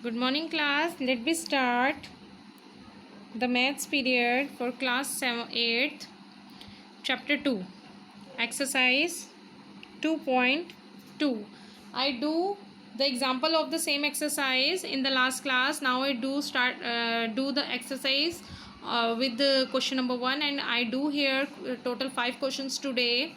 Good morning class. Let me start the maths period for class 8th chapter 2 exercise 2.2. I do the example of the same exercise in the last class. Now I do the exercise with the question number 1, and I do here total 5 questions today.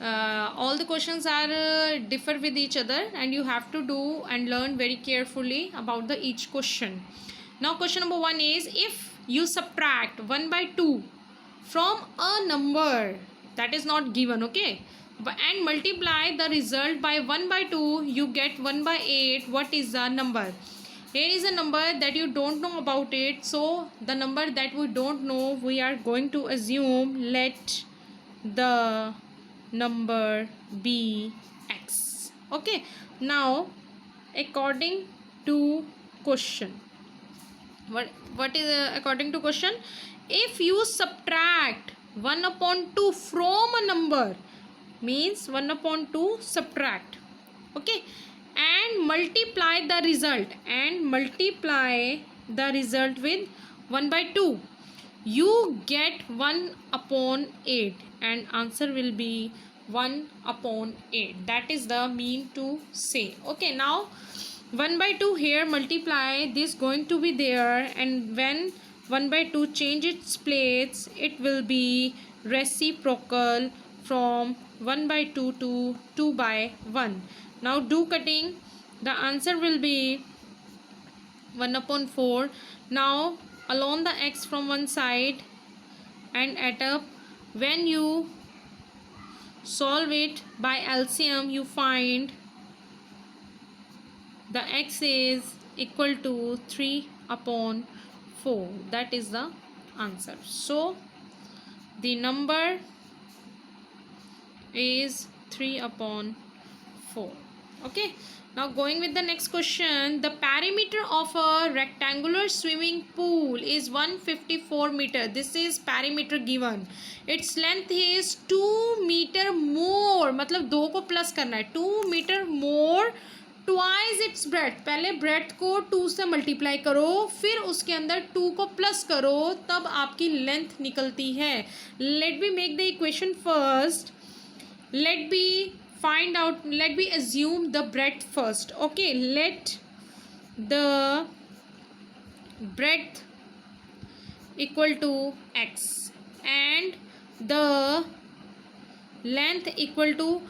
All the questions are differ with each other, and you have to do and learn very carefully about the each question. Now question number 1 is, if you subtract 1 by 2 from a number that is not given, okay, and multiply the result by 1 by 2, you get 1 by 8. What is the number? Here is a number that you don't know about it, so the number that we don't know, we are going to assume let the number be x. Okay, now according to question, what is according to question, if you subtract 1 upon 2 from a number, means 1 upon 2 subtract, okay, and multiply the result with 1 by 2, you get 1 upon 8, and answer will be 1 upon 8. That is the mean to say. Okay, now 1 by 2 here, multiply this going to be there, and when 1 by 2 change its place, it will be reciprocal from 1 by 2 to 2 by 1. Now do cutting, the answer will be 1 upon 4. Now along the x from one side and add up. When you solve it by LCM, you find the x is equal to 3 upon 4. That is the answer. So the number is 3 upon 4. Okay, now going with the next question, the perimeter of a rectangular swimming pool is 154 meter. This is perimeter given. Its length is 2 meter more, मतलब 2 को plus करना है, 2 meter more twice its breath. पहले breath को 2 से multiply करो, फिर उसके अंदर 2 को प्लस करो, तब आपकी लेंथ निकलती है. Let be make the equation first. Let be assume the breadth first. Okay, let the breadth equal to x and the length equal to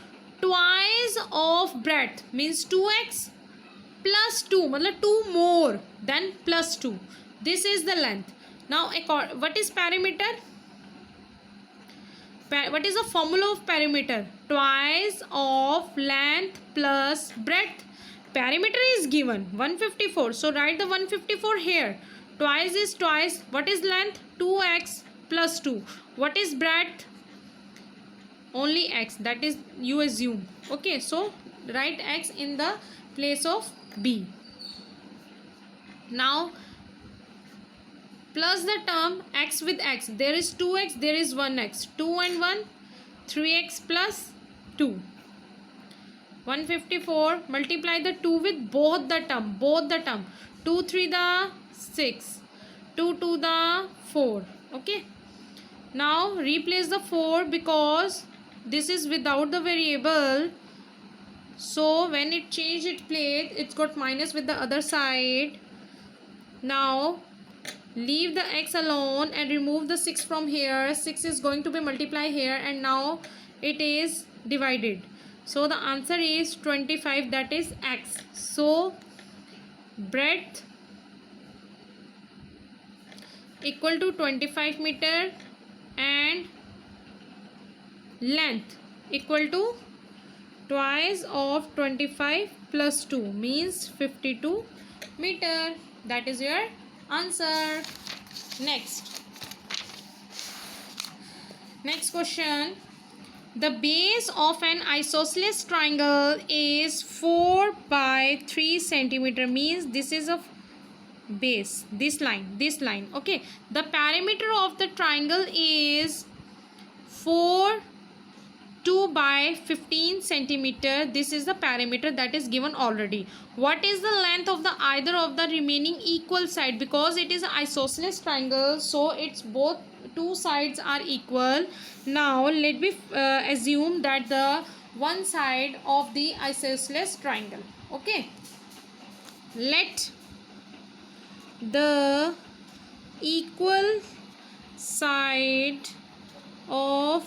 twice of breadth, means 2x plus 2, मतलब 2 more than plus 2. This is the length. Now what is perimeter? What is the formula of perimeter? Twice of length plus breadth. Perimeter is given 154, so write the 154 here. Twice is twice. What is length? 2x plus 2. What is breadth? Only x, that is you assume. Okay, so write x in the place of b. Now plus the term x with x, there is 2x, there is 1x, 2 and 1, 3x plus 2. 154, multiply the 2 with both the term, 2 3 the 6, 2 2 the 4. Okay, now replace the 4 because this is without the variable, so when it changed its place, it's got minus with the other side. Now leave the x alone and remove the 6 from here. 6 is going to be multiplied here, and now it is divided, so the answer is 25, that is x. So breadth equal to 25 meter and length equal to twice of 25 plus 2, means 52 meter. That is your answer. Next question, the base of an isosceles triangle is 4 by 3 centimeter, means this is a base, this line. Okay, the perimeter of the triangle is 4 2 by 15 centimeter. This is the perimeter that is given already. What is the length of the either of the remaining equal side? Because it is an isosceles triangle, so its both two sides are equal. Now let me assume that the one side of the isosceles triangle. Okay, let the equal side of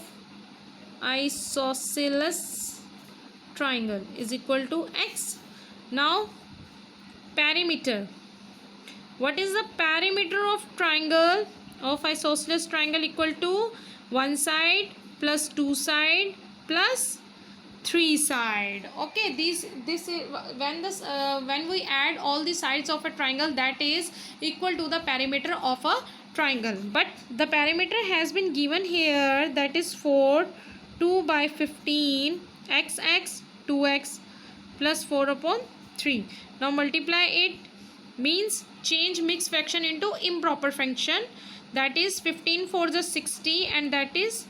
isosceles triangle is equal to x. Now perimeter. What is the perimeter of triangle of isosceles triangle? Equal to one side plus two side plus three side. Okay, this is when we add all the sides of a triangle, that is equal to the perimeter of a triangle. But the perimeter has been given here, that is 4 2 by 15 x 2x plus 4 upon 3. Now multiply it, means change mixed fraction into improper fraction, that is 15 4 is 60 and that is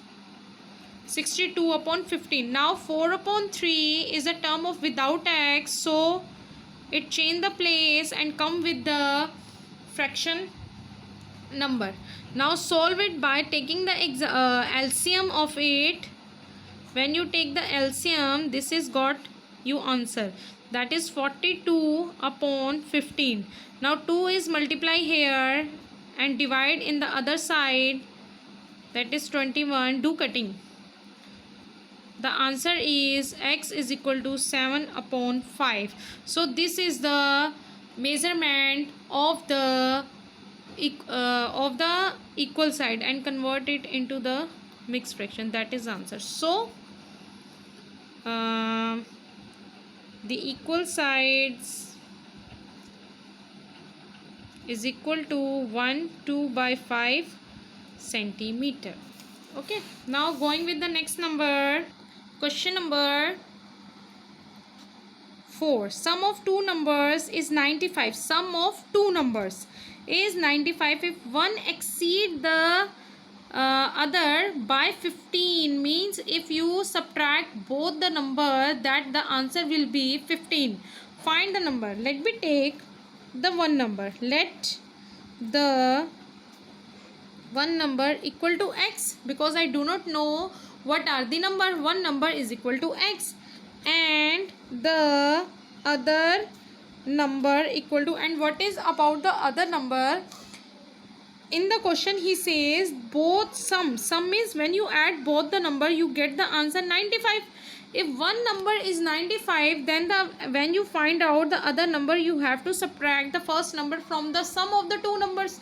62 upon 15. Now 4 upon 3 is a term of without x, so it change the place and come with the fraction number. Now solve it by taking the LCM of it. When you take the LCM, this is got you answer, that is 42 upon 15. Now 2 is multiply here and divide in the other side, that is 21. Do cutting. The answer is x is equal to 7 upon 5. So this is the measurement of the equal side and convert it into the mixed fraction. That is answer. So the equal sides is equal to 1 2 by 5 centimeter. Okay, now going with the next number. Question number 4. Sum of two numbers is 95. Sum of two numbers is 95 if one exceed the other by 15, means if you subtract both the number, that the answer will be 15. Find the number. Let me take the one number. Let the one number equal to x, because I do not know what are the number. One number is equal to x and the other number equal to, and what is about the other number? In the question he says both sum means when you add both the number you get the answer 95. If one number is 95, then when you find out the other number, you have to subtract the first number from the sum of the two numbers.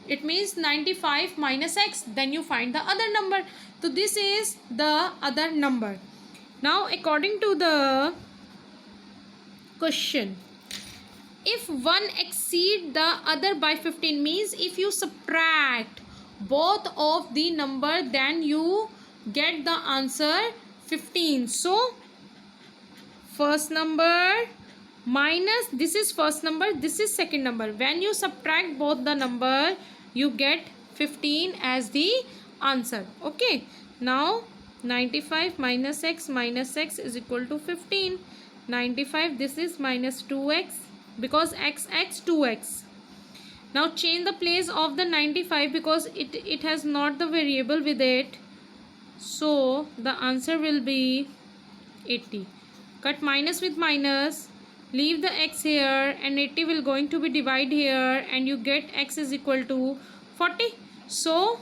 It means 95 minus x, then you find the other number. So this is the other number. Now according to the question, if one exceed the other by 15, means if you subtract both of the number, then you get the answer 15. So first number minus, this is first number, this is second number. When you subtract both the number, you get 15 as the answer. Okay, now 95 minus x is equal to 15. 95, this is minus 2x, because x 2x. Now change the place of the 95 because it has not the variable with it, so the answer will be 80. Cut minus with minus, leave the x here, and 80 will going to be divide here, and you get x is equal to 40. So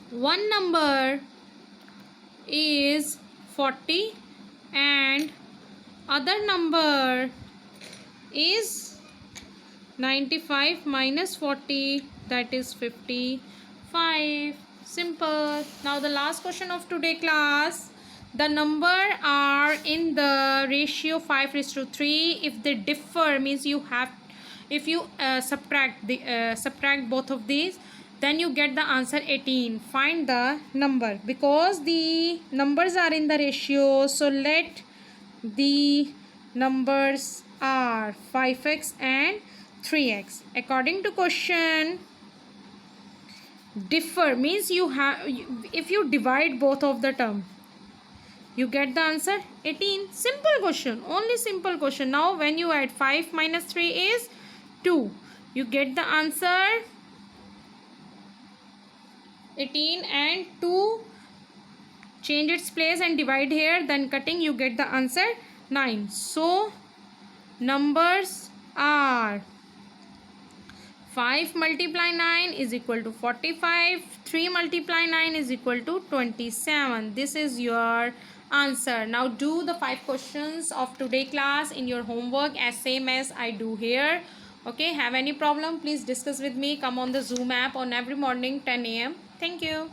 one number is 40 and other number is 95 minus 40, that is 55. Simple. Now the last question of today class. The number are in the ratio 5:3. If they differ, means you have, if you subtract both of these, then you get the answer 18. Find the number, because the numbers are in the ratio, so let the numbers are 5x and 3x. According to question, differ means you have, if you divide both of the term, You get the answer 18. Simple question, only simple question. Now when you add 5 minus 3 is 2. You get the answer 18, and 2 change its place and divide here, then cutting, you get the answer 9. So numbers are 5 multiply 9 is equal to 45. 3 multiply 9 is equal to 27. This is your answer. Now do the 5 questions of today class in your homework as same as I do here. Okay, have any problem, please discuss with me. Come on the Zoom app on every morning 10 a.m. Thank you.